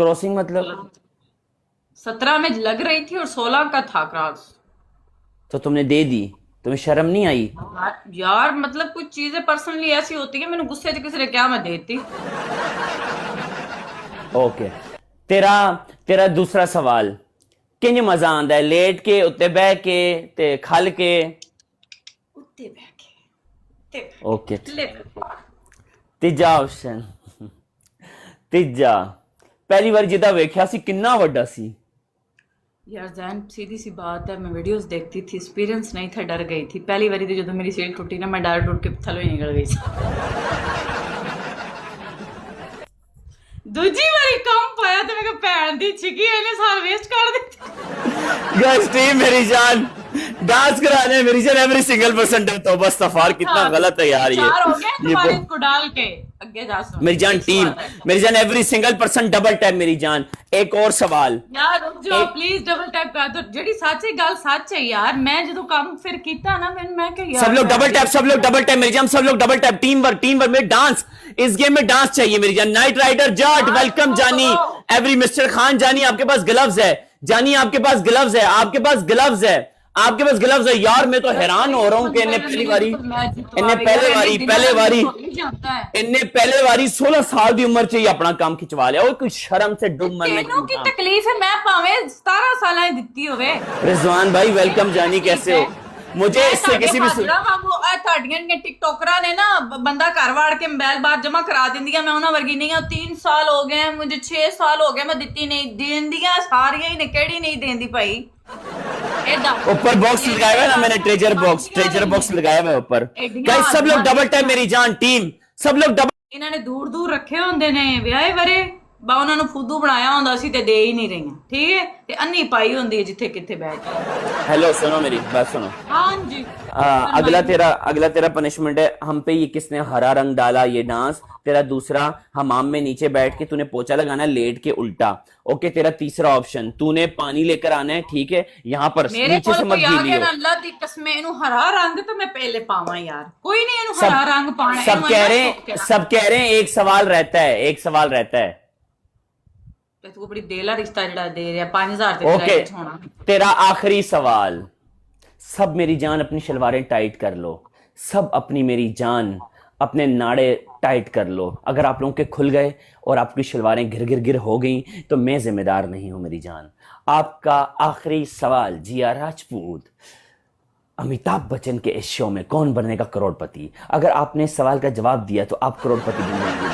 Crossing मतलब? 17 में लग रही थी और 16 का था क्रॉस। तो तुमने दे दी, तुम्हें शर्म नहीं आई? यार मतलब कुछ चीजें पर्सनली ऐसी होती है, मैंने गुस्से से किसी ने क्या मैं देती। ओके। तेरा तेरा दूसरा सवाल। किंज मजा आंदा है लेट के उत्ते बह के ते खल के? उत्ते बैठे, उत्ते ओके। बैठे, ले। तीजा ऑप्शन। तीजा, पहली बार जिदा वेख्या सी किन्ना वड्डा सी? यार जैन सीधी सी बात है, मैं वीडियोस देखती थी, एक्सपीरियंस नहीं था, डर गई थी पहली बारी थी जो मेरी सीट टूटी ना, मैं डर टूट के थलों ही निकल गई थी। दूजी बारी कम पाया तो मैं भैन दी छिकी इन्हें साल वेस्ट कर दी। गाइस टीम मेरी जान, डांस कराने हैं मेरी जान, एवरी सिंगल पर्सन तो बस सफार कितना गलत है यार ये। चार हो गए ये तुम्हारे को डाल के आगे जा सुन। मेरी जान टीम मेरी जान, every single person double tap मेरी जान। एक और सवाल यार रुक जाओ प्लीज, डबल टैप कर दो जेडी सच है गल सच है यार, मैं जो काम फिर कीता ना मैं क्या यार, सब लोग डबल टैप, सब लोग डबल टैप मेरी जान, सब लोग डबल टैप। टीम वर्क में डांस, इस गेम में डांस चाहिए मेरी जान। नाइट राइडर जाट वेलकम जानी, एवरी मिस्टर खान जानी आपके पास ग्लव्स है, जानी आपके पास ग्लव्स है, आपके पास ग्लव्स है, आपके पास ग्लव्स है। यार मैं तो हैरान हो रहा हूं कि इन्हें पहले बारी 16 साल की उम्र से ही अपना काम खिंचवा लिया। और कोई शर्म से डूब मरने की तकलीफ है, मैं भावे 17 साल दिती होवे। रिजवान भाई वेलकम जानी, कैसे हो? मुझे इससे किसी भी टिकटॉकरा ने ना बंदा घर वाड़ के मोबाइल बाहर जमा करा दिंदियां, मैं उन्होंने वर्गी नहीं हूं। 3 साल हो गए मुझे, 6 साल हो गए मैं दिती नहीं, देंदियां सारियां ही ने, केड़ी नहीं देंदी भाई। ऊपर बॉक्स लगाया हुआ है ना मैंने, ट्रेजर बॉक्स लगाया हुआ है ऊपर। गाइस सब लोग डबल टाइम मेरी जान टीम, सब लोग डबल। इन्होंने दूर दूर रखे होंगे ने विआहे वरे, बा उन्होंने फुद्दू बनाया होंदा सी ते दे ही नहीं रही, ठीक है, ते अन्नी पाई होंदी है जिथे किथे बैठ के। हेलो सुनो मेरी बात सुनो। हाँ जी। अगला तेरा पनिशमेंट है, हम पे ये किसने हरा रंग डाला ये डांस। तेरा दूसरा, हमाम में नीचे बैठ के तूने पोछा लगाना लेट के उल्टा। ओके। तेरा तीसरा ऑप्शन, तूने पानी लेकर आना है, ठीक है, यहाँ पर नीचे से मत गीली हो। अल्लाह दी कसम इनु हरा रंग तो मैं पहले पावा यार, कोई नहीं इनु हरा रंग पाना। सब कह रहे हैं एक सवाल रहता है। तू बड़ी देला रिश्ता जड़ा दे रहा 5000 ते ओके। छोड़ा। तेरा आखिरी सवाल, सब मेरी जान अपनी शलवारें टाइट कर लो, सब अपनी मेरी जान अपने नाड़े टाइट कर लो। अगर आप लोगों के खुल गए और आपकी शलवारें गिर हो गई तो मैं जिम्मेदार नहीं हूं मेरी जान। आपका आखिरी सवाल, जिया राजपूत, अमिताभ बच्चन के इस शो में कौन बनेगा करोड़पति? अगर आपने इस सवाल का जवाब दिया तो आप करोड़पति बन जाएंगे।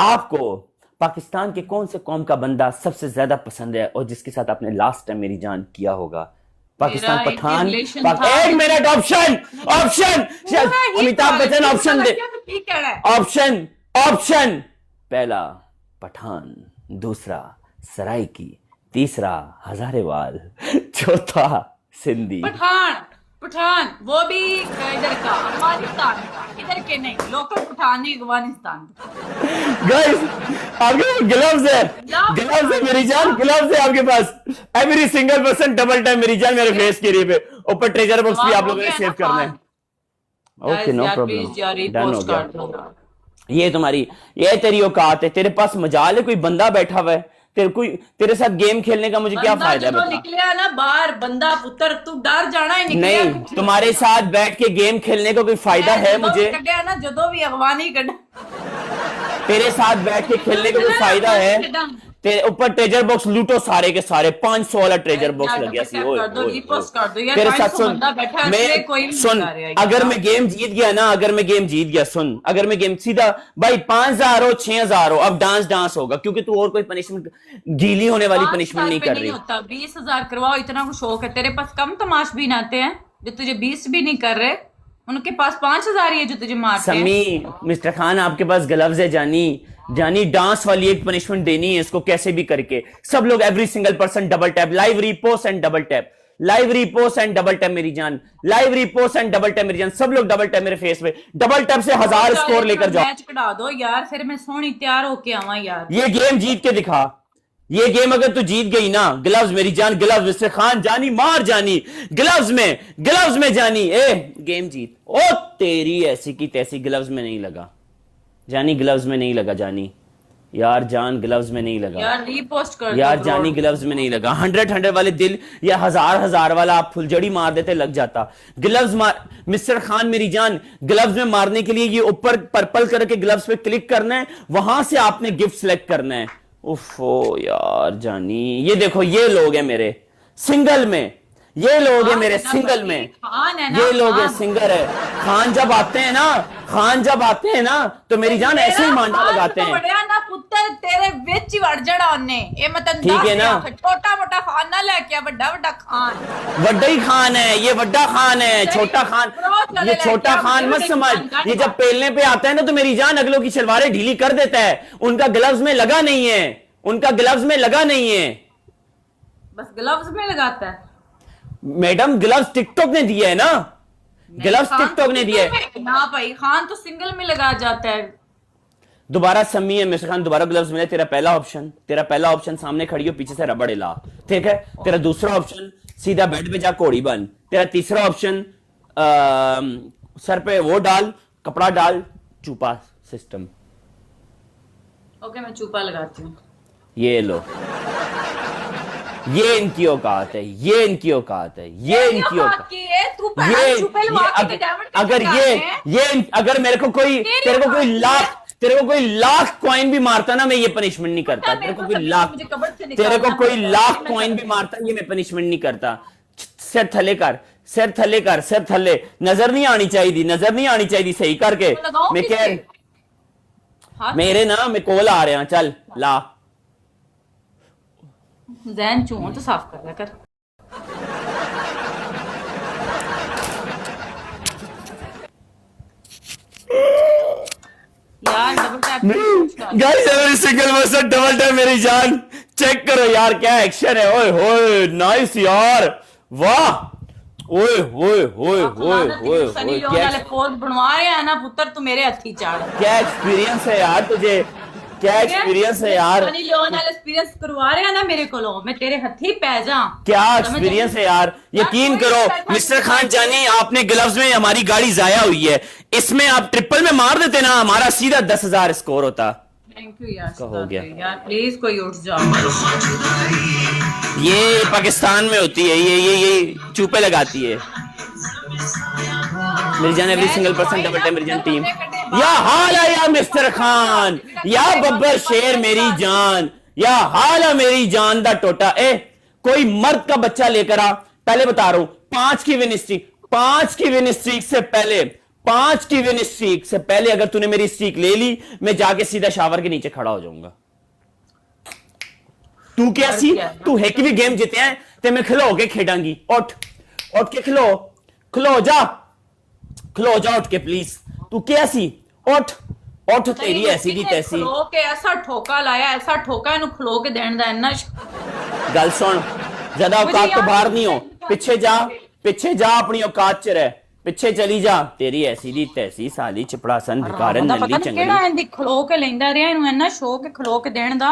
आपको पाकिस्तान के कौन से कौम का बंदा सबसे ज्यादा पसंद है और जिसके साथ आपने लास्ट टाइम मेरी जान किया होगा? पाकिस्तान पठान। एक minute, option Amitabh Bachchan, option दे, ऑप्शन पहला पठान, दूसरा सराइकी, तीसरा हजारेवाल, चौथा सिंधी। पठान वो भी इधर का अफगानिस्तान का, इधर के नहीं, लोकल पठान नहीं, अफगानिस्तान। गाइस आपके ग्लव्स है मेरी जान, ग्लव्स है आपके पास। Every single person double time मेरी जान, मेरे फेस के लिए ऊपर ट्रेजर बॉक्स भी आप लोगों ने सेव करना है। ओके नो प्रॉब्लम, डन हो गया। ये तेरी औकात है, तेरे पास मजाल है, कोई बंदा बैठा हुआ है तेरे साथ गेम खेलने का, मुझे क्या फायदा है? निकलिया ना बाहर बंदा पुत्र, तू डर जाना है निकलिया। नहीं, तुम्हारे साथ बैठ के गेम खेलने का कोई फायदा है मुझे? ना जो भी अफगानी कड़ा, तेरे साथ बैठ के खेलने का कोई फायदा है? तेरे ऊपर ट्रेजर बॉक्स लूटो सारे के सारे, 500 वाला ट्रेजर बॉक्स लग गया। तेरे साथ सुन, अगर मैं गेम जीत गया, सुन, अगर मैं गेम सीधा भाई 5000 हो 6000 हो, अब डांस होगा, क्योंकि तू और कोई पनिशमेंट गीली होने वाली पनिशमेंट नहीं कर रही। 20,000 करवाओ, इतना कुछ शौक है तेरे पास? कम तमाश भी आते हैं जो तुझे 20 भी नहीं कर रहे, उनके पास 5000 ही है जो तुझे मारते हैं। समी मिस्टर खान आपके पास ग्लव्स है, जानी डांस वाली एक पनिशमेंट देनी है इसको कैसे भी करके। सब लोग every single person double tap, live repost and double tap, live repost and double tap मेरी जान, live repost and double tap मेरी जान। सब लोग डबल टैप मेरे फेस पे, डबल टैप से 1000 स्कोर लेकर जाओ। मैच कढ़ा दो यार, फिर मैं सोनी तैयार होके आवा यार। ये गेम जीत के दिखा, ये गेम अगर तू जीत गई ना, ग्लव्स मेरी जान, ग्लव्स मिस्टर खान जानी, मार जानी, ग्लव्स में जानी, गेम जीत। ओ तेरी ऐसी की तैसी, ग्लव्स में नहीं लगा जानी, ग्लव्स में नहीं लगा जानी, यार जान ग्लव्स में नहीं लगा यार रीपोस्ट कर यार, दो जानी ग्लव्स में नहीं लगा। 100 वाले दिल या हजार वाला आप फुलझड़ी मार देते लग जाता। ग्लव्स मार मिस्टर खान मेरी जान, ग्लव्स में मारने के लिए ये ऊपर पर्पल करके ग्लव्स पे क्लिक करना है, वहां से आपने गिफ्ट सिलेक्ट करना है। उफो यार जानी, ये देखो ये लोग हैं मेरे सिंगल में, ये लोग हैं मेरे सिंगल में, खान है ना, ये लोग हैं खान। सिंगर है। खान जब आते हैं ना, खान जब आते हैं ना तो मेरी जान ऐसे ही मांडा लगाते हैं। ना पुत्र तेरे विच ही वड़ जड़ा ਉਹਨੇ ਇਹ ਮਤਲਬ ठीक है ना? छोटा मोटा खान ना लेके ਵੱਡਾ ਵੱਡਾ खान वड्डा ही खान है ये, वड्डा खान है, छोटा खान ये छोटा खान मत समझ। ये जब पेलने पे आता है ना तो मेरी जान अगलों की शलवारें ढीली कर देता है। उनका ग्लव्स में लगा नहीं है, उनका ग्लव्स में लगा नहीं है। बस ग्लव्स में लगाता है मैडम ग्लव्स टिकटॉक ने दिया है ना, ग्लव्स खान टिकटॉक तो ने दिया है। सिंगल में- ना भाई खान तो सिंगल में लगा जाता है। दोबारा सम्मी है मिस्टर खान, दोबारा ग्लव्स मिले। तेरा पहला ऑप्शन सामने खड़ी हो, पीछे से रबड़ हिला, ठीक है। तेरा दूसरा ऑप्शन सीधा बेड पे जा घोड़ी बन। तेरा तीसरा ऑप्शन सर पे वो डाल, कपड़ा डाल, चूपा सिस्टम। ओके मैं चूपा लगाती हूँ। ये लो, ये इनकी औकात है, ये इनकी औकात है, ये इनकी औकात। तू अगर मेरे को कोई तेरे को कोई लाख कॉइन भी मारता ना, मैं ये पनिशमेंट नहीं करता। तेरे को कोई लाख कॉइन भी मारता, ये मैं पनिशमेंट नहीं करता। सिर थले कर, सिर थले कर, सिर थले। नजर नहीं आनी चाहिए, नजर नहीं आनी चाहिए। सही करके मैं कह मेरे ना मैं कोल आ रहे हैं, चल ला। जहन चूहों तो साफ कर लिया कर। यार double tap guys every single person double tap मेरी जान। चेक करो यार क्या एक्शन है। ओए होए नाइस यार, वाह। ओए होए होए होए होए सनी लियोन वाले पोज बनवा रहे हैं ना पुत्र, तू मेरे हथी चाड़। क्या एक्सपीरियंस है यार तुझे, क्या एक्सपीरियंस है यार। सनी लियोन वाले एक्सपीरियंस करवा रहे हैं ना मेरे को, मैं तेरे हथी पै जा। क्या एक्सपीरियंस है यार। यकीन करो मिस्टर खान जानी, आपने ग्लव्स में हमारी गाड़ी जाया हुई है। इसमें आप ट्रिपल में मार देते ना, हमारा सीधा 10,000 स्कोर होता। थैंक यू यार, हो गया यार प्लीज कोई उठ जाओ। ये पाकिस्तान में होती है, ये चूपे लगाती है मेरी जान। Every single person double tap मेरी जान टीम। या हाल है या मिस्टर खान, या बब्बर शेर मेरी जान, या हाल है मेरी जान दा टोटा। कोई मर्द का बच्चा लेकर आ, पहले बता रहा हूं 5 की विन स्ट्रीक, 5 की विन स्ट्रीक से पहले, 5 की विन स्ट्रीक से पहले अगर तूने मेरी स्ट्रीक ले ली, मैं जाके सीधा शावर के नीचे खड़ा हो जाऊंगा। तू क्या सी, तू एक भी गेम जीते हैं ते मैं खलो के खेडांगी। उठ उठ के खलो जा उठ के प्लीज। तू क्या सी, उठ उठ, तेरी ऐसी की तैसी। खलो के ऐसा ठोका लाया, ऐसा ठोका इन्हें खलो के देने दा इन्ना। गल सुन, ज्यादा औकात तो बाहर नहीं हो, पीछे जा अपनी औकात च रह, पीछे चली जा। तेरी ऐसी दी तैसी साली चपड़ासन भिकारन नल्ली चंगली। केड़ा इंदी खलो के लेंदा रिया इन्हें इन्ना शो के खलो के देने दा।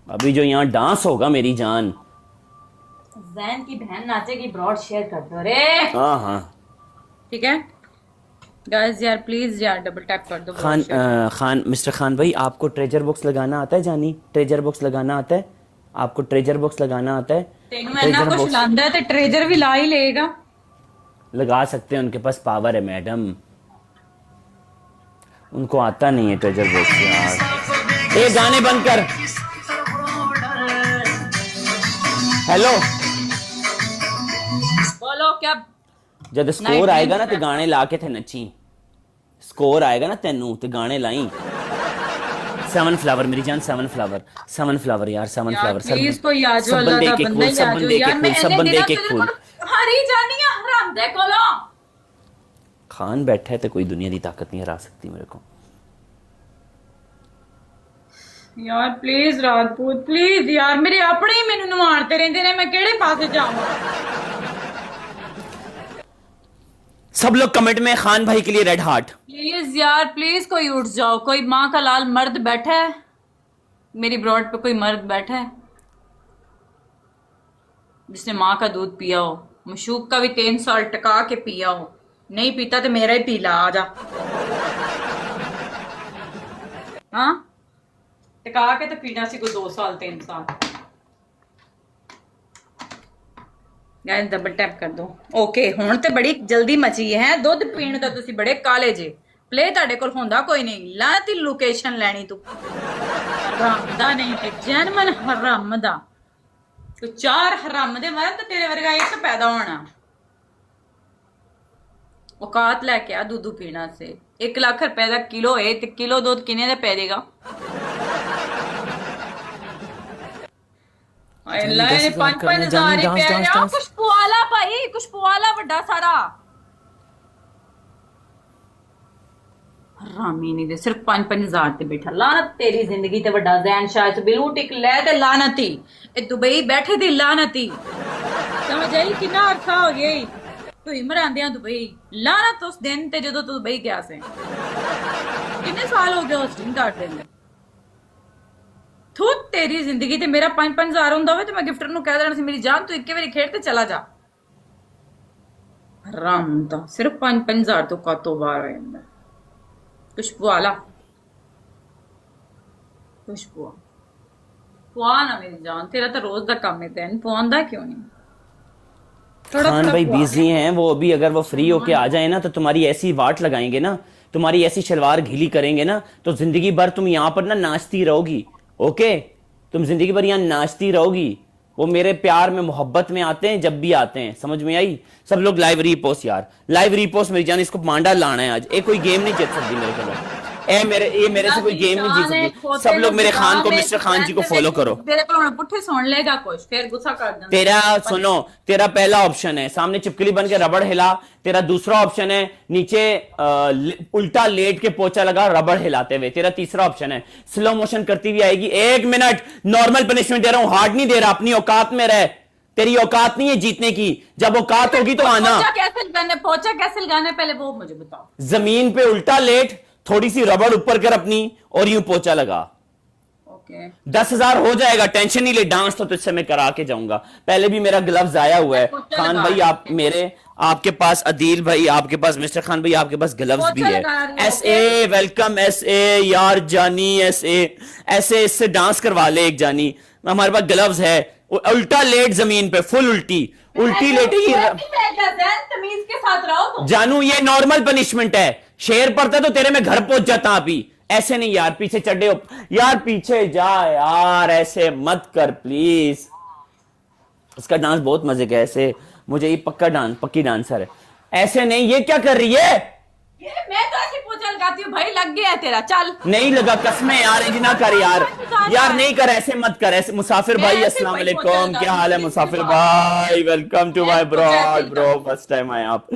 अभी जो यहाँ डांस होगा मेरी जान, जैन की बहन नाचेगी, ब्रॉड शेयर कर दो रे। हाँ ठीक है गाइस, यार प्लीज यार डबल टैप कर दो। खान मिस्टर खान भाई, आपको ट्रेजर बॉक्स लगाना आता है जानी? ट्रेजर बॉक्स लगाना आता है आपको? ट्रेजर बॉक्स लगाना आता है? तेनू इन्ना कुछ लांदा है ते ट्रेजर भी ला ही लेगा। लगा सकते हैं, उनके पास पावर है मैडम। उनको आता नहीं है ट्रेजर बॉक्स यार। ये गाने बंद कर। हेलो, बोलो क्या? जब स्कोर आएगा ना तो गाने ला के थे नची। स्कोर आएगा ना तेनू तो गाने लाई। 7 फ्लावर मेरी जान, 7 फ्लावर यार, 7 फ्लावर। प्लीज कोई आ जाओ, अल्लाह का बंदा ही आ जाओ यार। मैं सब बंदे के फूल हरी जानी है हराम दे कोलो। खान बैठा है तो कोई दुनिया की ताकत नहीं हरा सकती मेरे को यार। प्लीज राजपूत प्लीज यार, मेरे अपने ही मैनू नवारते रहंदे ने, मैं केड़े पासे जावां? सब लोग कमेंट में खान भाई के लिए रेड हार्ट। प्लीज यार, प्लीज कोई उठ जाओ। कोई माँ का लाल मर्द बैठा है मेरी ब्रॉड पे, कोई मर्द बैठा है जिसने माँ का दूध पिया हो, मशूक का भी 3 साल टका के पिया हो। नहीं पीता तो मेरा ही पी ला, आ जा। ਟਿਕਾ ਕੇ ਤੇ ਪੀਣਾ ਸੀ ਕੋਈ 2 ਸਾਲ 3 ਸਾਲ। ਗਾਇਸ ਡਬਲ ਟੈਪ ਕਰ ਦੋ। ਓਕੇ ਹੁਣ ਤੇ ਬੜੀ ਜਲਦੀ ਮਚੀ ਹੈ ਦੁੱਧ ਪੀਣ ਦਾ, ਤੁਸੀਂ ਬੜੇ ਕਾਲੇ ਜੇ। ਪਲੇ ਤੁਹਾਡੇ ਕੋਲ ਹੁੰਦਾ ਕੋਈ ਨਹੀਂ, ਲਾਤੀ ਲੋਕੇਸ਼ਨ ਲੈਣੀ ਤੂੰ ਹਰਾਮ ਦਾ ਨਹੀਂ ਤੇ ਜਨਮਨ ਹਰਾਮ ਦਾ। ਤੂੰ 4 ਹਰਾਮ ਦੇ ਮਰਨ ਤੇ ਤੇਰੇ ਵਰਗਾ ਇੱਕ ਪੈਦਾ ਹੋਣਾ। औकात लेके आ दूध पीना से। 1 लाख रुपए का किलो है तो किलो दूध किने का पै देगा? कुछ पुआला भाई, कुछ पुआला बड़ा सारा हरामी नहीं दे। सिर्फ 5-5 हजार ते बैठा। लानत तेरी जिंदगी ते बड़ा जैन शायद ब्लू टिक ले ते लानती ए दुबई बैठे दी लानती। समझ आई कितना अर्सा हो गया तू इमर आंदिया दुबई। लानत उस दिन ते जदों तू दुबई गया से। कितने साल हो गए उस दिन काट देने। थू तेरी जिंदगी ते मेरा 5-5 हजार हुंदा होवे ते मैं गिफ्टर नु कह देना सी मेरी जान तू इक्के बारी खेड ते चला जा। हराम दा सिर्फ 5-5 हजार तो कातो बाहर आ जांदा। खुशबू आला खुशबू पुआ ना मेरी जान, तेरा तो रोज दा काम है तेन पुआंदा क्यों नहीं? खान भाई बिजी हैं वो अभी, अगर वो फ्री होके आ जाए ना तो तुम्हारी ऐसी वाट लगाएंगे ना, तुम्हारी ऐसी शलवार घीली करेंगे ना तो जिंदगी भर तुम यहाँ पर ना नाचती रहोगी। ओके, तुम जिंदगी भर यहाँ नाचती रहोगी। वो मेरे प्यार में मोहब्बत में आते हैं जब भी आते हैं, समझ में आई? सब लोग लाइव रीपोस्ट यार, लाइव रीपोस्ट मेरी जान। इसको मांडा लाना है आज। कोई गेम नहीं जीत सकती मेरे खिलाफ। ये मेरे से कोई गेम नहीं जीत सकती। सब लोग मेरे खान को, मिस्टर खान जी को फॉलो करो। तेरे को पुट्ठे सुन लेगा कुछ फिर गुस्सा कर देना। तेरा सुनो, तेरा पहला ऑप्शन है सामने चिपकली बन के रबड़ हिला। तेरा दूसरा ऑप्शन है नीचे उल्टा लेट के पोछा लगा रबड़ हिलाते हुए। तेरा तीसरा ऑप्शन है स्लो मोशन करती हुई आएगी। 1 मिनट, नॉर्मल पनिशमेंट दे रहा हूं, हार्ड नहीं दे रहा। अपनी औकात में रह, तेरी औकात नहीं है जीतने की। जब औकात होगी तो आना। पोछा कैसे लगाना है पहले वो मुझे बताओ। जमीन पे उल्टा लेट, थोड़ी सी रबड़ ऊपर कर अपनी और यूं पोछा लगा। ओके 10,000 हो जाएगा, टेंशन नहीं ले। डांस तो तुझसे मैं करा के जाऊंगा। पहले भी मेरा ग्लव्स आया हुआ है। खान भाई आप मेरे, आपके पास अदील भाई, आपके पास मिस्टर खान भाई, आपके पास ग्लव्स भी है। SA वेलकम SA यार जानी SA ऐसे इससे डांस करवा ले एक जानी। हमारे पास ग्लव्स है। उल्टा लेट जमीन पे, फुल उल्टी लेटी तमीज के साथ रहो जानू। ये नॉर्मल पनिशमेंट है। शेर पड़ता तो तेरे में घर पहुंच जाता अभी। ऐसे नहीं यार, पीछे चढ़े हो यार, पीछे जा यार, ऐसे मत कर प्लीज। उसका डांस बहुत मजे का है। ऐसे मुझे ये पक्की डांसर है। ऐसे नहीं, ये क्या कर रही है? ये मैं तो ऐसे पोछा लगाती हूँ भाई। लग गया तेरा, चल। नहीं लगा, कसमें यार, इंज ना कर यार। यार नहीं कर, ऐसे मत कर ऐसे। मुसाफिर भाई अस्सलाम वालेकुम, क्या हाल है मुसाफिर भाई? Welcome to my bro, first time आए आप।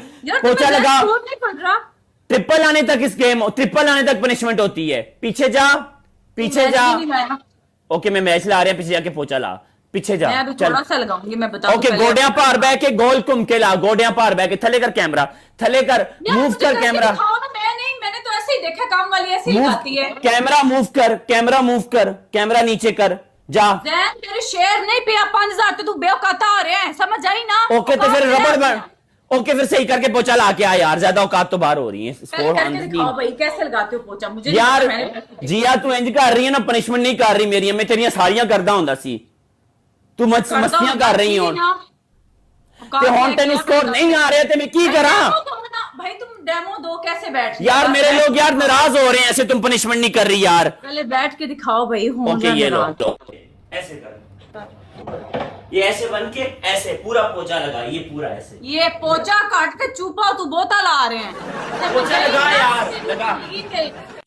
पोछा लगा। ट्रिपल आने तक इस गेम, ट्रिपल आने तक पनिशमेंट होती है। पीछे जा, पीछे जा। ओके मैं मैच ला रहा, पीछे जाके पोछा ला, पीछे जा। मैं थोड़ा सा लगाऊंगी, मैं बताऊं। ओके गोडियां पार बह के गोल घूम के ला, गोडियां पार बह के थले कर कैमरा, थले कर, मूव कर कैमरा। मैं नहीं, मैंने तो ऐसे ही देखा, काम वाली ऐसे ही लगाती है। कैमरा मूव कर, कैमरा मूव कर, कैमरा नीचे कर, जा। जैन तेरे शेयर नहीं पिया 5000 तो तू बेऔकाता आ रहे हैं, समझ आई ना? ओके तो फिर रबड़ बन। ओके फिर सही करके पोछा ला के आ यार, ज्यादा औकात तो बाहर हो रही है। स्कोर भाई कैसे लगाते हो पोछा? मुझे यार जिया तू इंज कर रही है ना, पनिशमेंट नहीं कर रही मेरी। मैं तेरियां सारियां करदा हुंदा सी, तू मस्तियां कर रही हो। ते हुण तेन स्कोर नहीं आ रहे ते मैं की करा? भाई तुम डेमो दो, कैसे बैठ यार मेरे लोग यार नाराज हो रहे हैं, ऐसे तुम पनिशमेंट नहीं कर रही यार। पहले बैठ के दिखाओ भाई। ओके ये लो, ऐसे कर, ये ऐसे बन के ऐसे पूरा पोछा लगा, ये पूरा ऐसे। ये पोछा काट के चुपा तू बोतल आ रहे हैं। पोछा लगा यार, लगा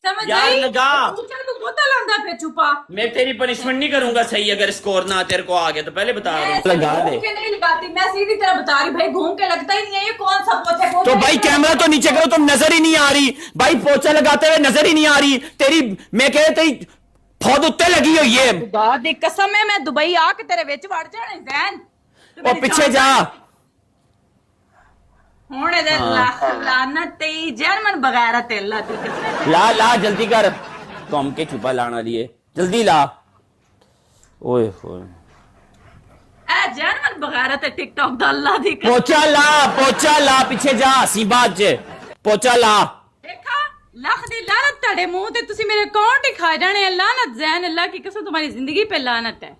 समझ यार, आई? लगा। तू बोतल आंदा पे चुपा। मैं तेरी पनिशमेंट नहीं करूंगा सही, अगर स्कोर ना तेरे को आ गया तो पहले बता रहा हूं। लगा दे। नहीं लगाती, मैं सीधी तरह बता रही भाई, घूम के लगता ही नहीं है। ये कौन सा पोछा? तो भाई कैमरा तो नीचे करो, तुम नजर ही नहीं आ रही भाई। पोछा लगाते हुए नजर ही नहीं आ रही तेरी। मैं कह तेरी फौद उत्ते लगी हुई है। खुदा दी कसम है, मैं दुबई आके तेरे विच वड़ जाने जैन। और पीछे जा। हुण दे लानत तेरी जर्मन बगैरत है। ला जल्दी कर, कौम के छुपा लाना लिए, जल्दी ला। ओए होए ए जर्मन बगैरत है टिकटॉक दा। अल्लाह दी पोछा ला, पीछे जा। सी बात जे पोछा ला। देखा लाख दी लानत तेरे मुंह ते तुसी मेरे अकाउंट ही खा जाने लानत जैन अल्लाह की कसम तुम्हारी जिंदगी पे लानत है